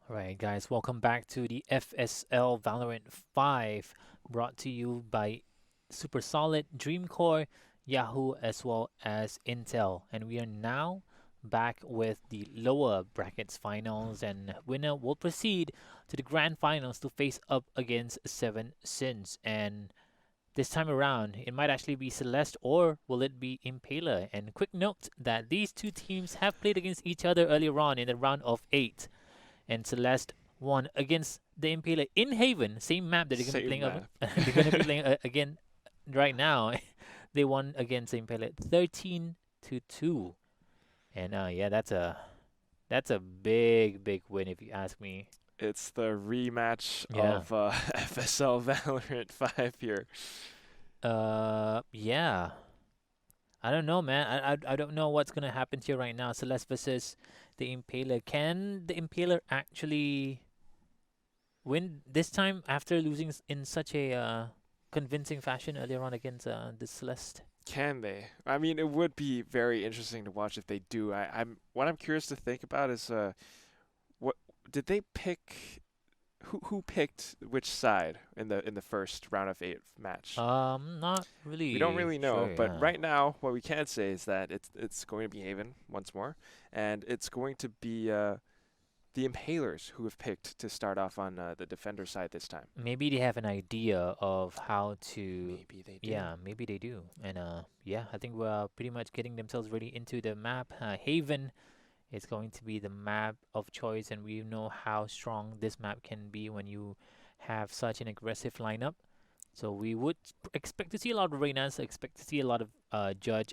Alright guys, welcome back to the FSL Valorant 5, brought to you by Super Solid, Dreamcore, Yahoo, as well as Intel. And we are now back with the lower brackets finals, and winner will proceed to the grand finals to face up against Seven Sins. And this time around, it might actually be Celeste, or will it be Impaler? And quick note that these two teams have played against each other earlier on in the round of 8, and Celeste won against the Impaler in Haven, same map that they're gonna be Same playing map. they're gonna be playing again right now. They won against the Impaler 13-2, and yeah, that's a big win if you ask me. It's the rematch Yeah. of FSL Valorant 5 here. Yeah. I don't know, man. I don't know what's gonna happen here right now. Celeste versus the Impaler. Can the Impaler actually win this time after losing in such a convincing fashion earlier on against the Celeste? Can they? I mean, it would be very interesting to watch if they do. What I'm curious to think about is what did they pick? Who picked which side in the first round of 8 match? Not We don't really really know, sure. but Yeah. right now, what we can say is that it's going to be Haven once more, and it's going to be the Impalers who have picked to start off on the defender side this time. Maybe they have an idea of how to. Maybe they do. Yeah, maybe they do. And yeah, I think we're pretty much getting themselves ready into the map. Haven is going to be the map of choice, and we know how strong this map can be when you have such an aggressive lineup. So we would expect to see a lot of Reynas, expect to see a lot of Jet,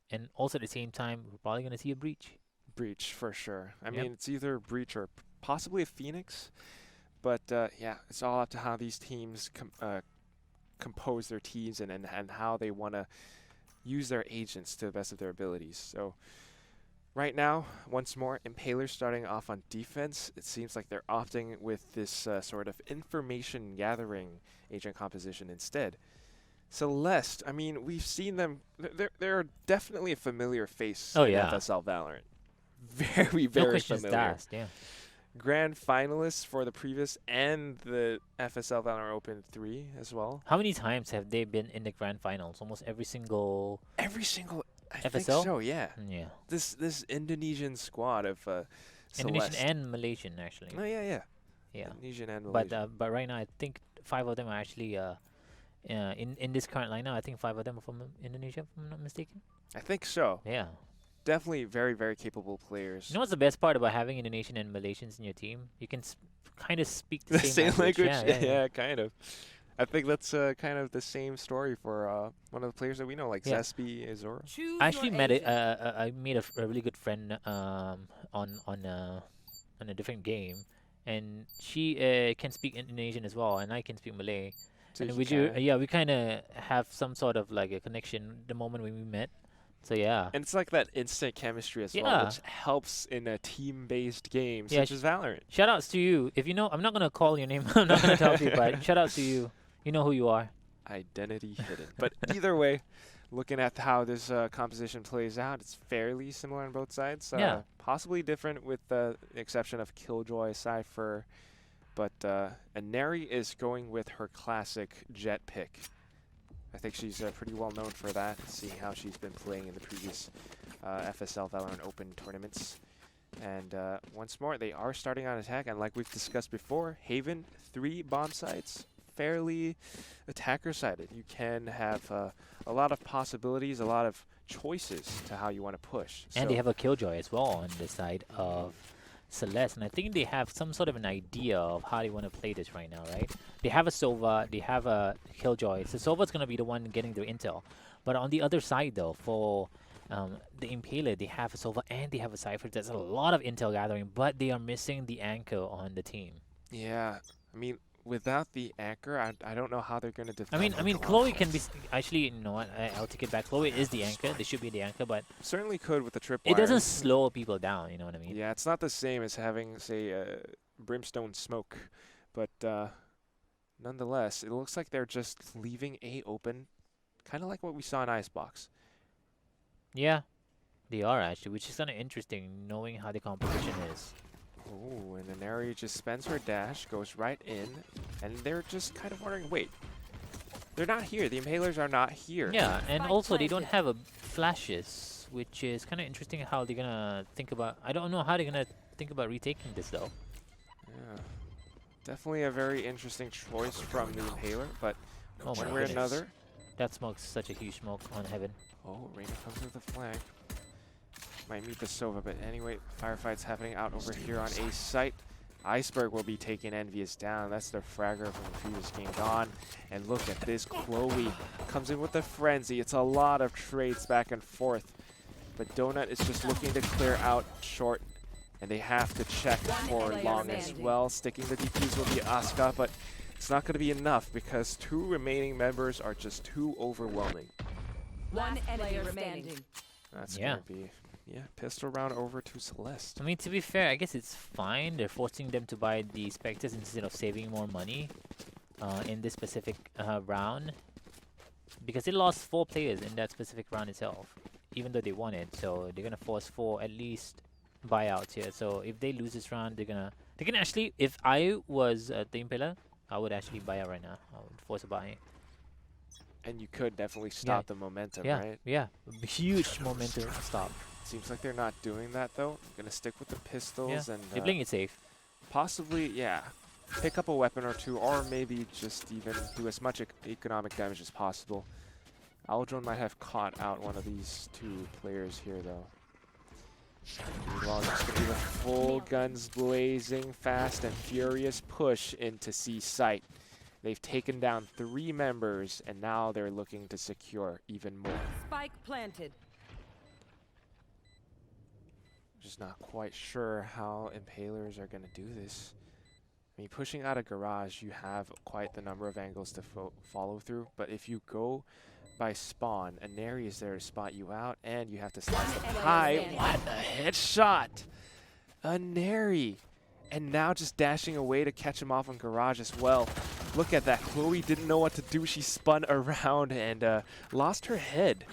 and also at the same time, we're probably gonna see a Breach. Breach for sure. I Yep. mean, it's either Breach or possibly a Phoenix, but yeah, it's all up to how these teams compose their teams and how they want to use their agents to the best of their abilities. So right now, once more, Impaler starting off on defense. It seems like they're opting with this sort of information gathering agent composition instead. Celeste, I mean, we've seen them. They're definitely a familiar face Oh in yeah, FSL Valorant. Very, no very questions familiar. asked. Yeah. Grand finalists for the previous and the FSL Valorant Open 3 as well. How many times have they been in the grand finals? Almost every single Every single, I think FSL. so, yeah. Yeah, This Indonesian squad of Indonesian Celeste. and Malaysian actually. Oh yeah, yeah. Yeah, Indonesian and but Malaysian. but right now I think five of them are actually in this current lineup. I think five of them are from Indonesia, if I'm not mistaken. I think so. Yeah. Definitely very, very capable You players. know what's the best part about having Indonesian and Malaysians in your team? You can kind of speak the The same same language. language? Yeah, yeah, yeah. Yeah, kind of. I think that's kind of the same story for one of the players that we know, like Yeah. Zespi, Azora. I actually met I made a really good friend on a different game, and she can speak Indonesian as well, and I can speak Malay. So And he would you? kind of, Yeah, we kind of have some sort of like a connection the moment when we met. So yeah, and it's like that instant chemistry as well, yeah, which helps in a team-based game yeah. such as Valorant. Shout outs to you. If you know, I'm not gonna call your name. I'm not gonna talk to you, but shout out to you. You know who you are. Identity hidden. But either way, looking at how this composition plays out, it's fairly similar on both sides. Yeah. Possibly different with the exception of Killjoy, Cypher, but Aneri is going with her classic Jet pick. I think she's pretty well known for that, seeing how she's been playing in the previous FSL Valorant Open tournaments. And once more, they are starting on attack, and like we've discussed before, Haven, 3 bomb sites, fairly attacker-sided. You can have a lot of possibilities, a lot of choices to how you want to push. And they have a Killjoy as well on the side of Celeste, and I think they have some sort of an idea of how they want to play this right now, right? They have a Sova, they have a Killjoy. So Sova's gonna be the one getting the intel, but on the other side though, for the Impaler, they have a Sova and they have a Cypher. There's a lot of intel gathering, but they are missing the anchor on the team. Yeah, I mean, without the anchor, I don't know how they're going to I defend mean, the I mean, glove. Chloe can be actually. You know what? I'll take it back. Chloe is the anchor. They should be the anchor, but Certainly could with the it doesn't tripwires. slow people down. You know what I mean? Yeah, it's not the same as having, say, brimstone smoke, but nonetheless, it looks like they're just leaving A open, kind of like what we saw in Icebox. Yeah, they are actually, which is kind of interesting, knowing how the composition is. Oh, and Inari just spends her dash, goes right in, and they're just kind of wondering, wait, they're not here. The Impalers are not here. Yeah, and also they don't have a flashes, which is kind of interesting how they're gonna think about. I don't know how they're gonna think about retaking this though. Yeah. Definitely a very interesting choice from the Impaler, but Oh one my way or goodness. another. That smoke's such a huge smoke on Heaven. Oh, Reina comes with the flank. Might meet the Sova, but anyway, firefights happening out over here on A site. Iceberg will be taking Envious down. That's their fragger from the previous game gone. And look at this, Chloe comes in with the frenzy. It's a lot of trades back and forth. But Donut is just looking to clear out short. And they have to check for long as well. Sticking the defuse will be Asuka, but it's not going to be enough because 2 remaining members are just too overwhelming. One enemy remaining. That's Yeah. going to be, pistol round over to Celeste. I mean, to be fair, I guess it's fine. They're forcing them to buy the Spectres instead of saving more money in this specific round. Because they lost 4 players in that specific round itself, even though they won it. So they're going to force 4 at least buyouts here. So if they lose this round, they can actually, if I was the Impaler, I would actually buy out right now. I would force a buy. And you could definitely stop the momentum, Yeah, right? yeah. Huge momentum stop. Seems like they're not doing that, though. Gonna stick with the pistols and They're playing it safe. possibly, pick up a weapon or 2, or maybe just even do as much economic damage as possible. Aldrone might have caught out one of these 2 players here, though. Meanwhile, it's going to be the full guns blazing, fast and furious push into C site. They've taken down 3 members, and now they're looking to secure even more. Spike planted. Just not quite sure how Impalers are going to do this. I mean, pushing out a garage, you have quite the number of angles to follow through, but if you go by spawn, Inari is there to spot you out, and you have to slice the pie. What a headshot! Inari! And now just dashing away to catch him off on garage as well. Look at that. Chloe didn't know what to do. She spun around and lost her head.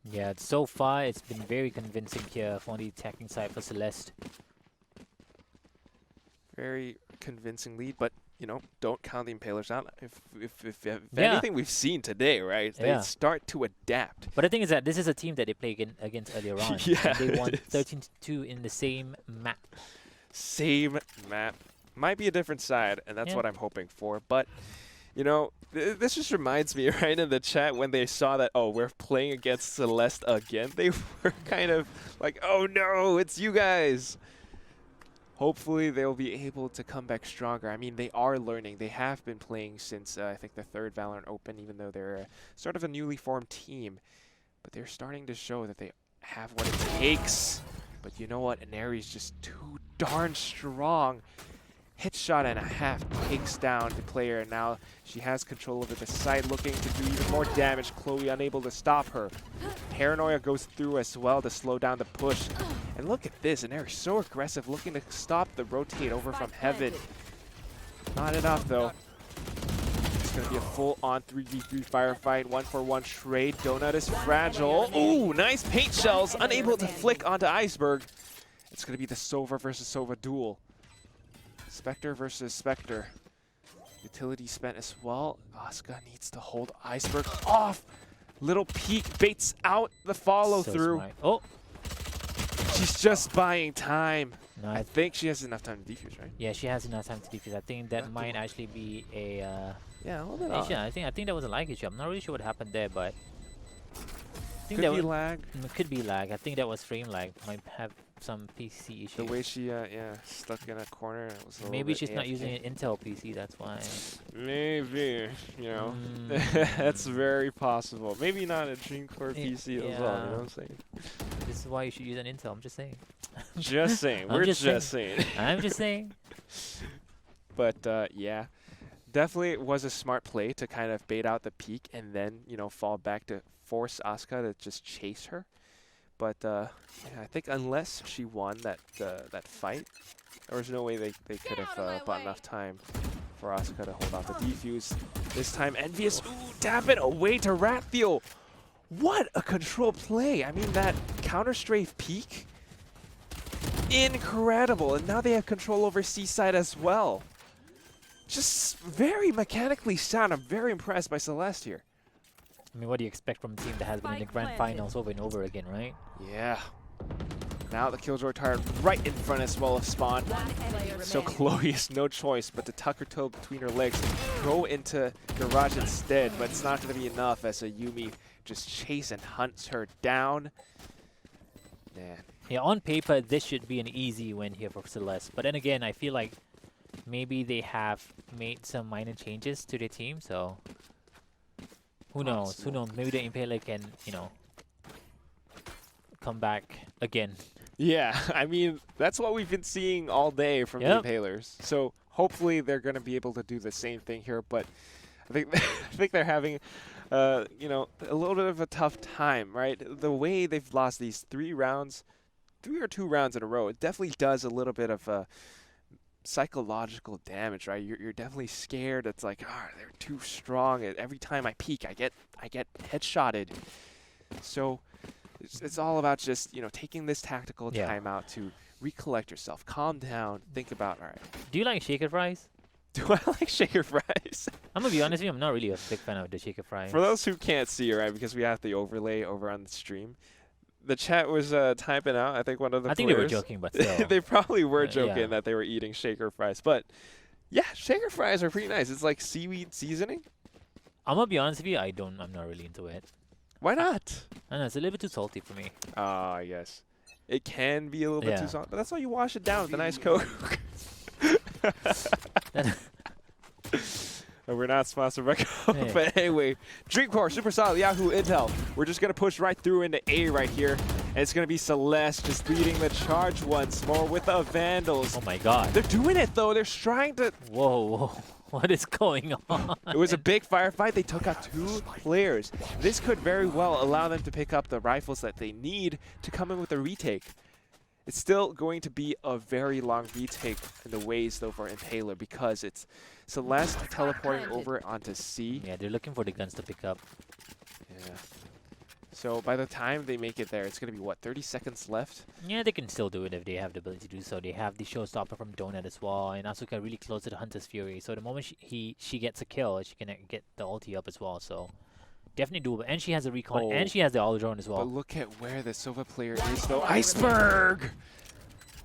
Yeah, so far it's been very convincing here for the attacking side for Celeste. Very convincing lead, but don't count the Impalers out. If Yeah. anything we've seen today, right? Yeah. They start to adapt. But the thing is that this is a team that they played against earlier on. Yeah, And they won it is. 13-2 in the same map. Same map. Might be a different side, and that's Yeah. what I'm hoping for. But, this just reminds me, right, in the chat when they saw that, oh, we're playing against Celeste again, they were kind of like, oh no, it's you guys. Hopefully they'll be able to come back stronger. I mean, they are learning. They have been playing since, I think, the 3rd Valorant Open, even though they're sort of a newly formed team. But they're starting to show that they have what it takes. But you know what? Inari's just too darn strong. Hit shot and a half takes down the player. And now she has control over the side, looking to do even more damage. Chloe unable to stop her. Paranoia goes through as well to slow down the push. And look at this, Inari's so aggressive, looking to stop the rotate over from Heaven. Not enough, though. It's going to be a full-on 3v3 firefight, 1-for-1 trade. Donut is fragile. Ooh, nice paint shells, unable to flick onto Iceberg. It's going to be the Sova versus Sova duel. Spectre versus Spectre. Utility spent as well. Asuka needs to hold Iceberg off. Little peek baits out the follow-through. So oh, She's just buying time. no, I think she has enough time to defuse, right? yeah, she has enough time to defuse. I think that might actually be a Yeah, a little bit issue. off. I think that was a lag issue. I'm not really sure what happened there, but I think Could that be was, lag. could be lag. I think that was frame lag. Might have some PC issues. The way she, stuck in a corner. It was a little Maybe bit she's not AFK. using an Intel PC. That's why. Maybe, Mm. that's very possible. Maybe not a Dreamcore Yeah, PC as well, you know what I'm saying? This is why you should use an Intel. I'm just saying. Just saying, I'm we're just just saying. I'm just saying. But, yeah, definitely it was a smart play to kind of bait out the peak and then, fall back to force Asuka to just chase her. But, yeah, I think unless she won that fight, there was no way they could have bought enough time for Asuka to hold off the defuse. This time, Envious, tap it away to Rathiel. What a control play. I mean, that counter-strafe peek incredible. And now they have control over C-side as well. Just very mechanically sound. I'm very impressed by Celeste here. I mean, what do you expect from a team that has been in the grand finals over and over again, right? Yeah. Now the Killjoy turret right in front as well of Spawn. So Chloe has no choice but to tuck her toe between her legs, go into Garage instead, but it's not going to be enough as a Yuumi just chase and hunts her down. Man. Yeah, on paper, this should be an easy win here for Celeste. But then again, I feel like maybe they have made some minor changes to their team, so who knows? Who knows? Maybe the Impaler can, you know, come back again. Yeah, I mean, that's what we've been seeing all day from the Impalers. So hopefully they're going to be able to do the same thing here, but I think I think they're having you know, a little bit of a tough time, right? The way they've lost these 3 or 2 rounds in a row, it definitely does a little bit of psychological damage, right? You're definitely scared. It's like, ah, they're too strong. Every time I peek, I get headshotted. So it's all about just, you know, taking this tactical time out to recollect yourself, calm down, think about, all right. Do you like shaker fries? Do I like shaker fries? I'm gonna be honest with you, I'm not really a big fan of the shaker fries. For those who can't see, right, because we have the overlay over on the stream, the chat was typing out, I think one of the I think they were joking, but still. They probably were joking that they were eating shaker fries. But yeah, shaker fries are pretty nice. It's like seaweed seasoning. I'm gonna be honest with you, I'm not really into it. Why not? I don't know, it's a little bit too salty for me. Ah, yes. It can be a little bit too salty, but that's why you wash it down with a nice Coke. We're not sponsored by Coke, but anyway, Dreamcore, Super Solid, Yahoo, Intel. We're just going to push right through into A right here, and it's going to be Celeste just leading the charge once more with the Vandals. Oh my god. They're doing it, though. They're trying to... Whoa. What is going on? It was a big firefight. They took out 2 players. This could very well allow them to pick up the rifles that they need to come in with a retake. It's still going to be a very long retake in the ways, though, for Impaler, because it's Celeste teleporting over onto C. Yeah, they're looking for the guns to pick up. Yeah. So by the time they make it there, it's going to be, what, 30 seconds left? Yeah, they can still do it if they have the ability to do so. They have the showstopper from Donut as well, and Asuka really close to the Hunter's Fury. So the moment she gets a kill, she can get the ulti up as well. So definitely doable. And she has a recon, and she has the all drone as well. But look at where the Silva player is, though. Iceberg!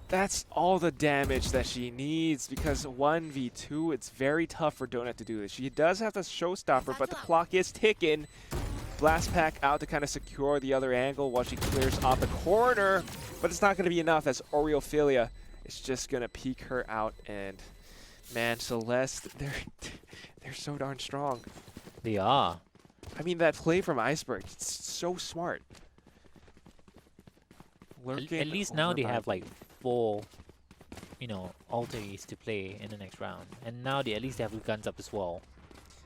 That's all the damage that she needs, because 1v2, it's very tough for Donut to do this. She does have the showstopper, but the clock is ticking. Blast Pack out to kind of secure the other angle while she clears off the corner, but it's not going to be enough as Oreophilia is just going to peek her out. And man, Celeste, they're so darn strong. They are. I mean, that play from Iceberg, it's so smart. At least now they have like 4, you know, ultis to play in the next round. And now at least they have the guns up as well.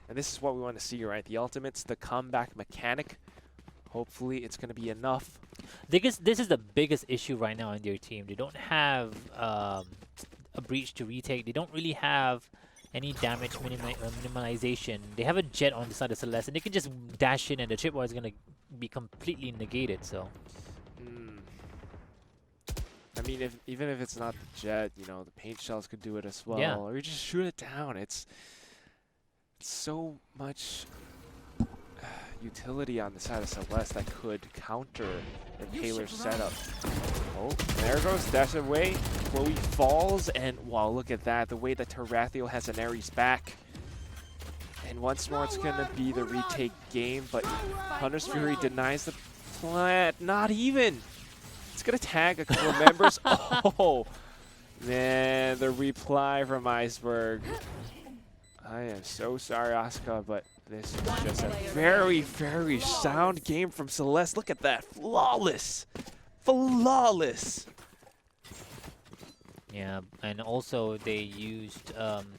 And this is what we want to see, right? The ultimates, the comeback mechanic. Hopefully it's going to be enough. This is the biggest issue right now in their team. They don't have a breach to retake. They don't really have any damage minimalization. They have a jet on the side of Celeste, and they can just dash in, and the tripwire is going to be completely negated. So, I mean, even if it's not the jet, you know, the paint shells could do it as well. Yeah. Or you just shoot it down. It's so much utility on the side of Celeste that could counter Impaler's setup. Oh, there goes Dash away. Chloe falls, and wow, look at that. The way that Tarathiel has an Ares back. And once more, it's going to be the retake game, but Hunter's Fury denies the plant. Not even. It's going to tag a couple of members. Oh, man, the reply from Iceberg. I am so sorry, Asuka, but this is just a very, very sound game from Celeste. Look at that. Flawless. Flawless. yeah, and also they used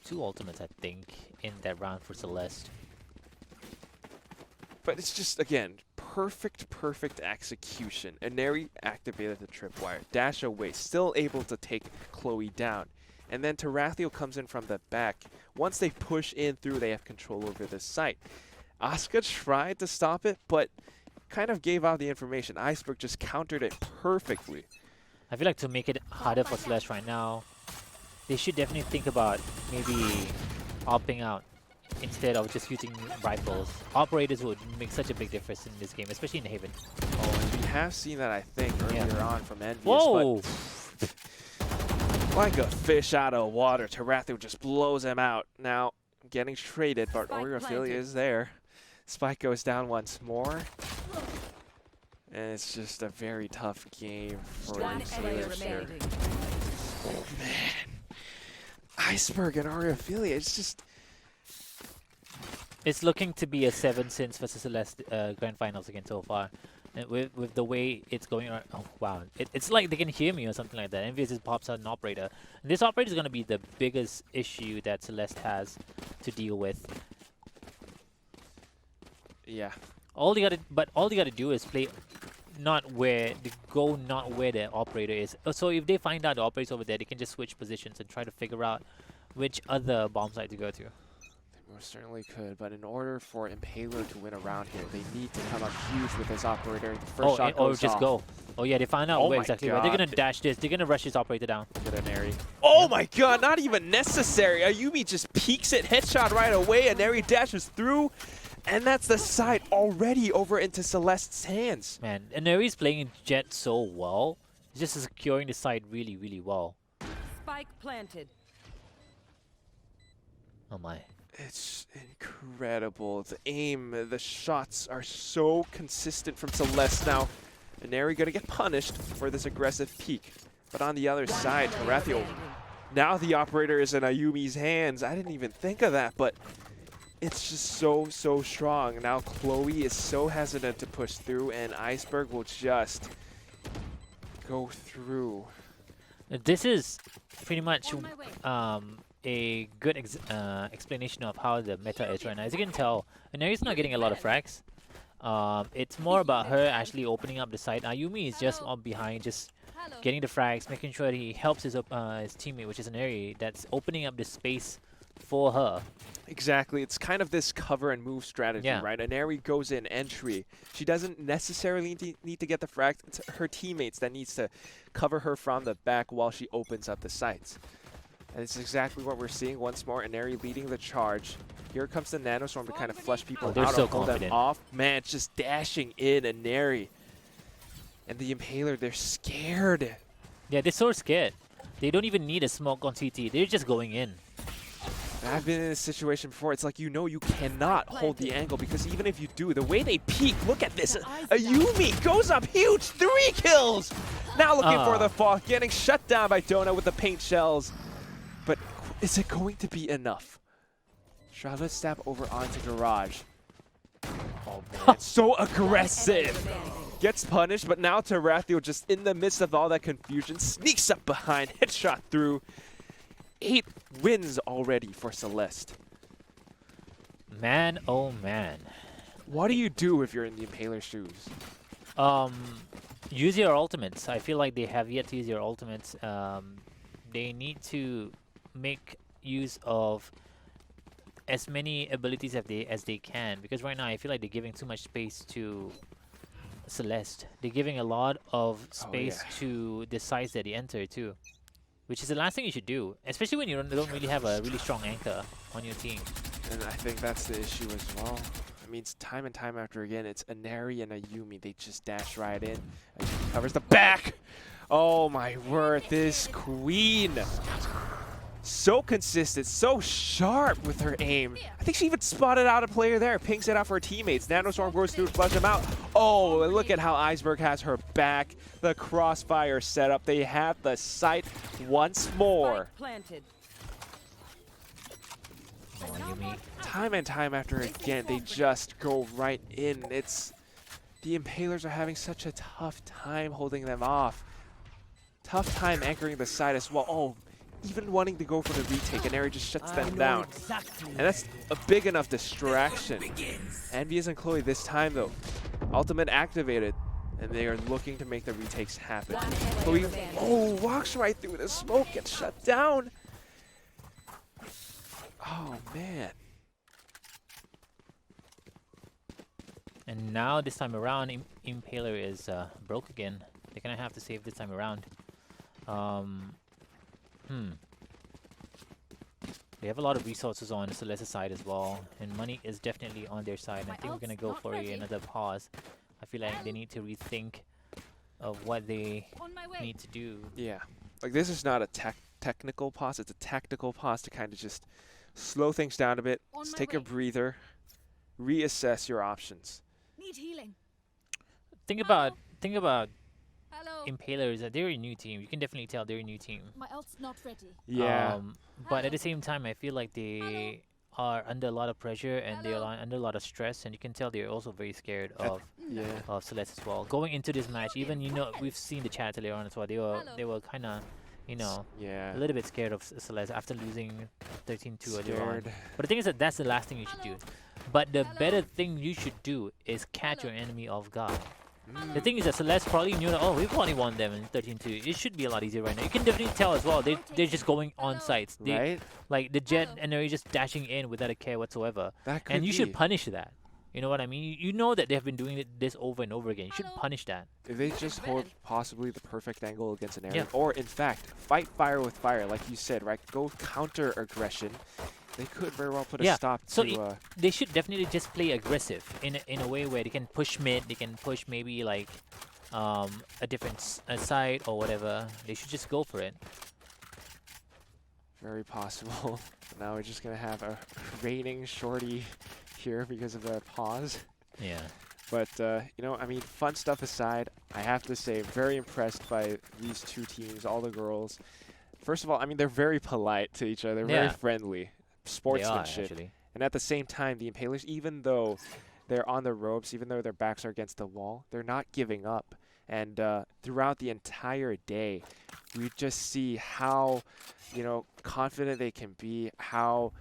2 ultimates, I think, in that round for Celeste. But it's just, again, perfect execution. Inari activated the tripwire. Dash away, still able to take Chloe down. And then Tarathiel comes in from the back. Once they push in through, they have control over this site. Asuka tried to stop it, but kind of gave out the information. Iceberg just countered it perfectly. I feel like to make it harder for Celeste right now, they should definitely think about maybe opting out instead of just using rifles. Operators would make such a big difference in this game, especially in Haven. Oh, and we have seen that, I think, earlier on from Envious. Whoa! But like a fish out of water, Tarathu just blows him out. Now, getting traded, but Oriophilia is there. Spike goes down once more. And it's just a very tough game for the Impaler here. Oh, man. Iceberg and Oriophilia, it's just... It's looking to be a 7 since versus Celeste Grand Finals again so far. And with the way it's going on, oh wow, it's like they can hear me or something like that. Envious just pops out an operator. And this operator is going to be the biggest issue that Celeste has to deal with. Yeah. All you gotta do is play not where the operator is. So if they find out the operator's over there, they can just switch positions and try to figure out which other bomb site to go to. They most certainly could, but in order for Impaler to win around here, they need to come up huge with this operator. The first shot goes or just off. go. Oh yeah, they find out Oh where my exactly where. They're God. gonna dash this. They're gonna rush this operator down. Get an Neri. Oh my god, not even necessary. Ayumi just peeks it, headshot right away, and Neri dashes through. And that's the side already over into Celeste's hands. Man, and Neri's playing Jet so well. He's just securing the side really, really well. Spike planted. Oh my. It's incredible. The aim, the shots are so consistent from Celeste now. And Neri gonna get punished for this aggressive peek. But on the other side, Tarathu, now the operator is in Ayumi's hands. I didn't even think of that, but it's just so strong. Now Chloe is so hesitant to push through, and Iceberg will just go through. This is pretty much a good explanation of how the meta is right now. As you can tell, Neri's not getting a lot of frags. It's more about her actually opening up the site. Ayumi is just up behind, just getting the frags, making sure that he helps his teammate, which is Neri, that's opening up the space for her. Exactly. It's kind of this cover and move strategy, right? Neri goes in entry. She doesn't necessarily need to get the frag. It's her teammates that needs to cover her from the back while she opens up the sights. And it's exactly what we're seeing once more. Neri leading the charge. Here comes the Nanostorm to kind of flush people out, they're so hold them confident. off. Man, it's just dashing in, and Neri and the Impaler, they're scared. Yeah, they're so scared. They don't even need a smoke on CT. They're just going in. I've been in this situation before. It's like, you know, you cannot hold the angle, because even if you do, the way they peek, look at this. Ayumi goes up huge, 3 kills. Now looking for the fall, getting shut down by Donut with the paint shells. But is it going to be enough? Charlotte stab over onto Garage. Oh man, so aggressive. Gets punished, but now Tarathu, just in the midst of all that confusion, sneaks up behind, headshot through. 8 wins already for Celeste. Man, oh man. What do you do if you're in the Impaler shoes? Use your ultimates. I feel like they have yet to use your ultimates. They need to make use of as many abilities as they can, because right now I feel like they're giving too much space to Celeste. They're giving a lot of space to the sides that they enter too, which is the last thing you should do, especially when you don't really have a really strong anchor on your team. And I think that's the issue as well. I mean, it's time and time after again, it's a Neri and a Yumi. They just dash right in. Ayumi covers the back. Oh my word, this queen. So consistent, so sharp with her aim. I think she even spotted out a player there, pings it out for her teammates. Nanostorm goes through to flush him out. Oh, and look at how Iceberg has her back. The crossfire setup. They have the sight once more. Time and time after again, they just go right in. It's the Impalers are having such a tough time holding them off. Tough time anchoring the side as well. Oh, even wanting to go for the retake, and Neri just shuts them down. And that's a big enough distraction. Envious and Chloe this time though, ultimate activated, and they are looking to make the retakes happen. Chloe, walks right through the smoke, gets shut down. Oh man. And now this time around, Impaler is broke again. They're gonna have to save this time around. Um, hmm. They have a lot of resources on the Celeste side as well, and money is definitely on their side. I think we're gonna go for another pause. I feel like they need to rethink of what they need to do. Yeah. Like, this is not a technical pause. It's a tactical pause to kind of just slow things down a bit. Let's take a breather. Reassess your options. Need healing. Think about Hello. Impaler is that they're a new team. You can definitely tell they're a new team. My ult's not ready. Yeah. But at the same time, I feel like they are under a lot of pressure and they are under a lot of stress, and you can tell they're also very scared of Yeah. Celeste as well. Going into this match, even we've seen the chat earlier on as well. They were kind of a Yeah. little bit scared of Celeste after losing 13-2 earlier on. Scared. But the thing is that that's the last thing you should do. But the better thing you should do is catch your enemy off guard. The thing is that Celeste probably knew that, oh, we've only won them in 13-2. It should be a lot easier right now. You can definitely tell as well. They're just going on sites. Right? Like the Jet and they're just dashing in without a care whatsoever. That could And you be. should punish that. You know what I mean? You know that they have been doing this over and over again. You should punish that. If they just hold possibly the perfect angle against an area, Yeah. or in fact, fight fire with fire, like you said, right? Go counter aggression. They could very well put a stop So to. they should definitely just play aggressive in a way where they can push mid. They can push maybe like a different side or whatever. They should just go for it. Very possible. Now we're just gonna have a reigning shorty here because of a pause. Yeah. But you know, I mean, fun stuff aside, I have to say, very impressed by these two teams, all the girls. First of all, I mean, they're very polite to each other, very friendly, sportsmanship. They are, actually. And at the same time, the Impalers, even though they're on the ropes, even though their backs are against the wall, they're not giving up. And throughout the entire day, we just see how, you know, confident they can be, how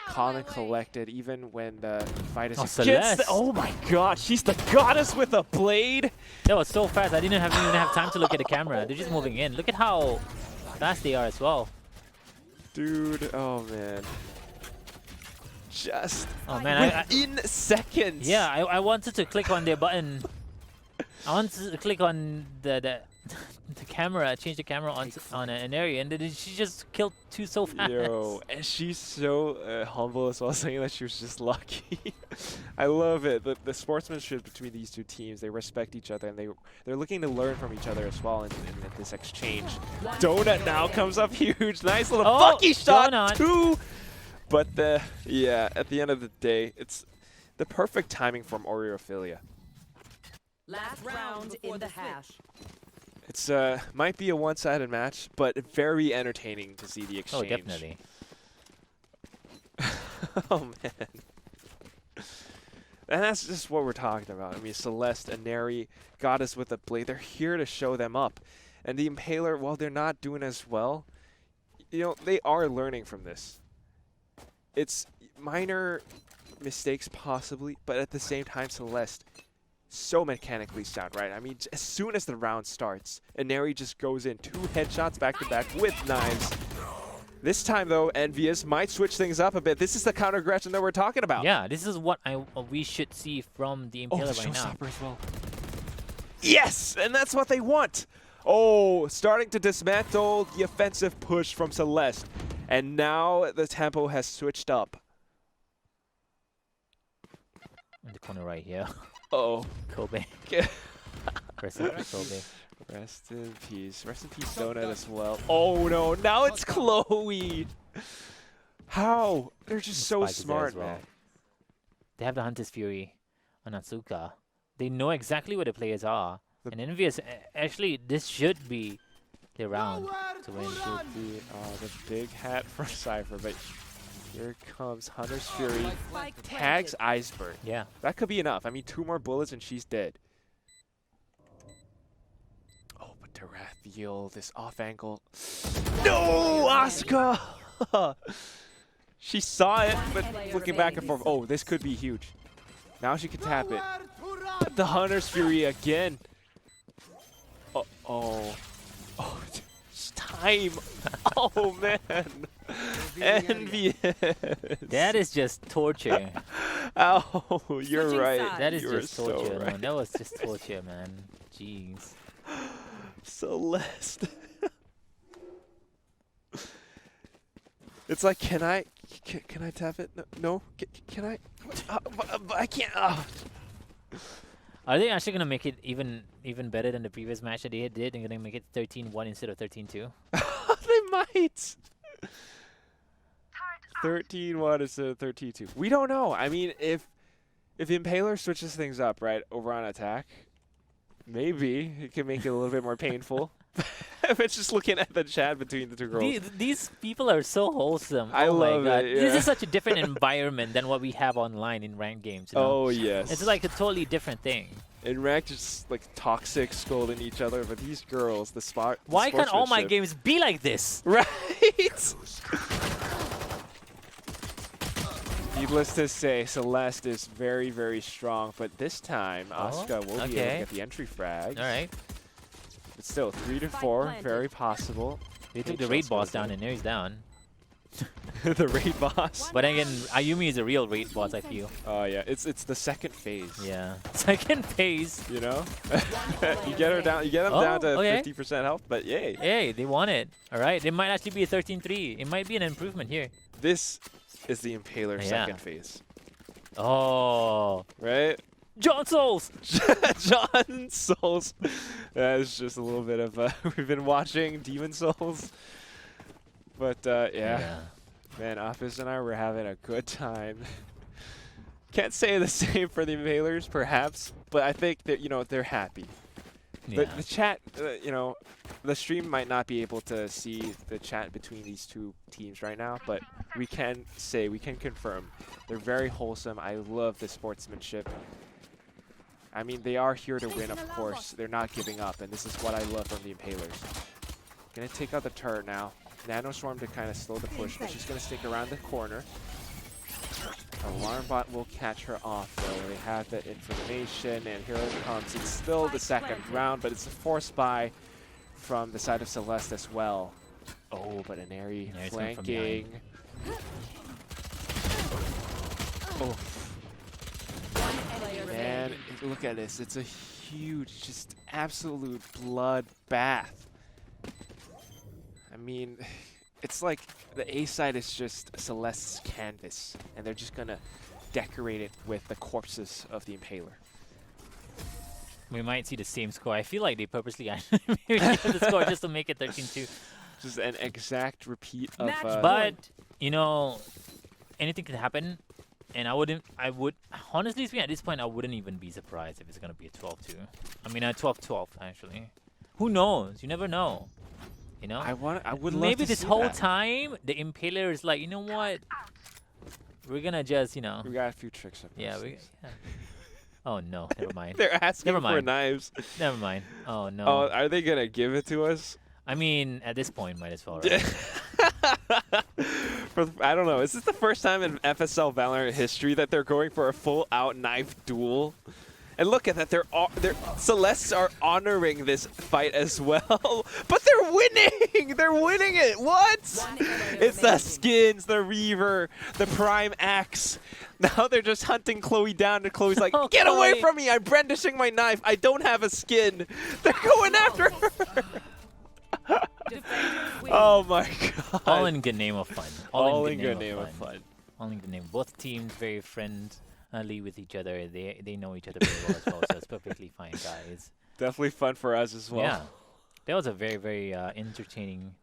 calm and collected, even when the fight is against Celeste. oh my god, she's the goddess with a blade! That was so fast. I didn't even have time to look at the camera. They're just moving in. Look at how fast they are as well. Dude, oh man. Just within seconds. Yeah, I wanted to click on their button. I wanted to click on the camera, change the camera on an area, and then she just killed two so fast. Yo, and she's so humble as well, saying that she was just lucky. I love it. The sportsmanship between these two teams, they respect each other, and they're looking to learn from each other as well in this exchange. Donut now comes up huge. Nice little funky shot, Donut. too. But yeah, at the end of the day, it's the perfect timing from Oreophilia. Last round in the hash. It's might be a one-sided match, but very entertaining to see the exchange. Oh, definitely. Oh man. And that's just what we're talking about. I mean, Celeste and Neri got us with a blade. They're here to show them up. And the Impaler, while they're not doing as well, you know, they are learning from this. It's minor mistakes possibly, but at the same time, Celeste, so mechanically sound, right? I mean, as soon as the round starts, Neri just goes in 2 headshots back to back with knives. This time, though, Envious might switch things up a bit. This is the counter aggression that we're talking about. Yeah, this is what we should see from the Impaler right now. As well. Yes, and that's what they want. Oh, starting to dismantle the offensive push from Celeste. And now the tempo has switched up. In the corner right here. Uh-oh. Kobe. Rest in peace, Kobe. Rest in peace. Rest in peace, Donut as well. Oh no, now it's Chloe. How? They're just so Spike is there smart, as well. man. They have the Hunter's Fury on Atsuka. They know exactly where the players are. And Envious, actually, this should be the round to win. The big hat from Cypher, but here comes Hunter's Fury. Tags Iceberg. Yeah. That could be enough. I mean, 2 more bullets and she's dead. Oh, but Tarathiel, this off angle. No, Asuka! She saw it, but looking back and forth. Oh, this could be huge. Now she can tap it. But the Hunter's Fury again. Oh, it's time. Oh, man. Envious. That is just torture. Oh, you're right. That is You're just so torture, right. man. That was just torture, man. Jeez. Celeste. It's like, can I tap it? No, no? Can I? But I can't. Are they actually gonna make it even better than the previous match that they did? They're gonna make it 13-1 instead of 13-2. They might. 13-1 instead of 13-2. We don't know. I mean, if Impaler switches things up right over on attack, maybe it can make it a little bit more painful. If it's just looking at the chat between the two girls. These people are so wholesome. I oh love my god. it, This yeah. is such a different environment than what we have online in ranked games. You know? Oh yes. It's like a totally different thing. In rank, just like toxic, scolding each other, but these girls, the spot. Why can't all my sportsmanship- games be like this? Right. Needless to say, Celeste is very, very strong, but this time Asuka will be able to okay. get the entry frag. All right. But still, 3 to 4, planted. very possible. They took Eight the raid shots boss goes down, in. and there he's down. The raid boss. But again, Ayumi is a real raid boss, I feel. Oh yeah, it's the second phase. Yeah. Second phase. You know, you get her down, you get them Oh, down to okay. 50% health, but yay. Hey, they won it. All right. They might actually be a 13-3. It might be an improvement here. This is the Impaler Yeah. second phase, Oh. right? John Souls. John Souls. That is just a little bit of we've been watching Demon Souls, but yeah. Man, Office and I were having a good time. Can't say the same for the Impalers, perhaps, but I think that they're happy. Yeah. The chat, the stream might not be able to see the chat between these two teams right now, but we can confirm they're very wholesome. I love the sportsmanship. I mean, they are here to win, of course. They're not giving up, and this is what I love from the Impalers. Gonna take out the turret now. Nano Swarm to kind of slow the push, but she's gonna stick around the corner. Alarm bot will catch her off, though. They have the information, and here it comes. It's still the second round, but it's a forced buy from the side of Celeste as well. Oh, but Aneri Aneri's coming from flanking. Oh, man, look at this. It's a huge, just absolute bloodbath. I mean, it's like the A side is just Celeste's canvas, and they're just gonna decorate it with the corpses of the Impaler. We might see the same score. I feel like they purposely actually made the score just to make it 13-2. Just an exact repeat of. But, anything could happen. And I would, honestly speaking, at this point, I wouldn't even be surprised if it's going to be a 12-2. I mean, a 12-12, actually. Who knows? You never know. You know? I would love Maybe to this see whole that. time, the Impaler is like, you know what? We're going to just, We got a few tricks up our yeah, sleeves. Oh, no. Never mind. They're asking Never for mind. knives. Never mind. Oh, no. Oh, are they gonna give it to us? I mean, at this point, might as well, right? I don't know. Is this the first time in FSL Valorant history that they're going for a full-out knife duel? And look at that, they're Celestes are honoring this fight as well, but they're winning. They're winning it. What? It's the skins, the Reaver, the Prime Axe. Now they're just hunting Chloe down, and Chloe's like, Oh, "Get away Chloe. from me! I'm brandishing my knife. I don't have a skin." They're going after her. Oh my god. All in good name of fun. All in good name of fun. All in good name. Both teams very friendly with each other. They know each other very well as well, so it's perfectly fine, guys. Definitely fun for us as well. Yeah. That was a very, very entertaining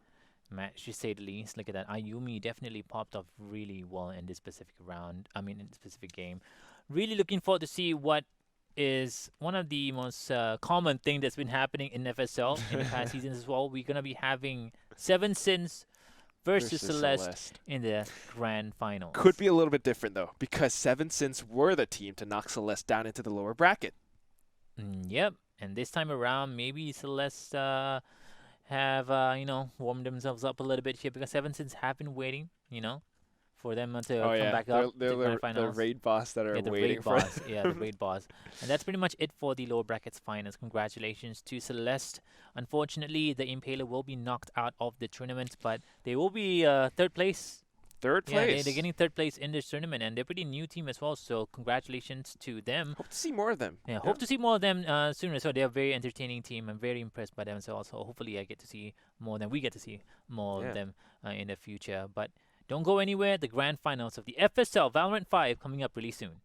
match, to say the least. Look at that. Ayumi definitely popped off really well in this specific round. I mean, in this specific game. Really looking forward to see what is one of the most common thing that's been happening in FSL in the past seasons as well. We're going to be having 7 Sins versus Celeste in the grand finals. Could be a little bit different though, because 7 Sins were the team to knock Celeste down into the lower bracket. Yep. And this time around, maybe Celeste have, warmed themselves up a little bit here, because 7 Sins have been waiting, for them to come back up They're to grand the finals. raid boss that are The waiting raid for boss. Yeah, the raid boss. And that's pretty much it for the lower brackets finals. Congratulations to Celeste. Unfortunately, the Impaler will be knocked out of the tournament, but they will be third place. Third Yeah, place. they're getting third place in this tournament, and they're a pretty new team as well, so congratulations to them. Hope to see more of them. Yeah, hope to see more of them sooner. So they're a very entertaining team. I'm very impressed by them. So also, hopefully I get to see more of them. We get to see more of them in the future. But Don't go anywhere. The grand finals of the FSL Valorant 5 coming up really soon.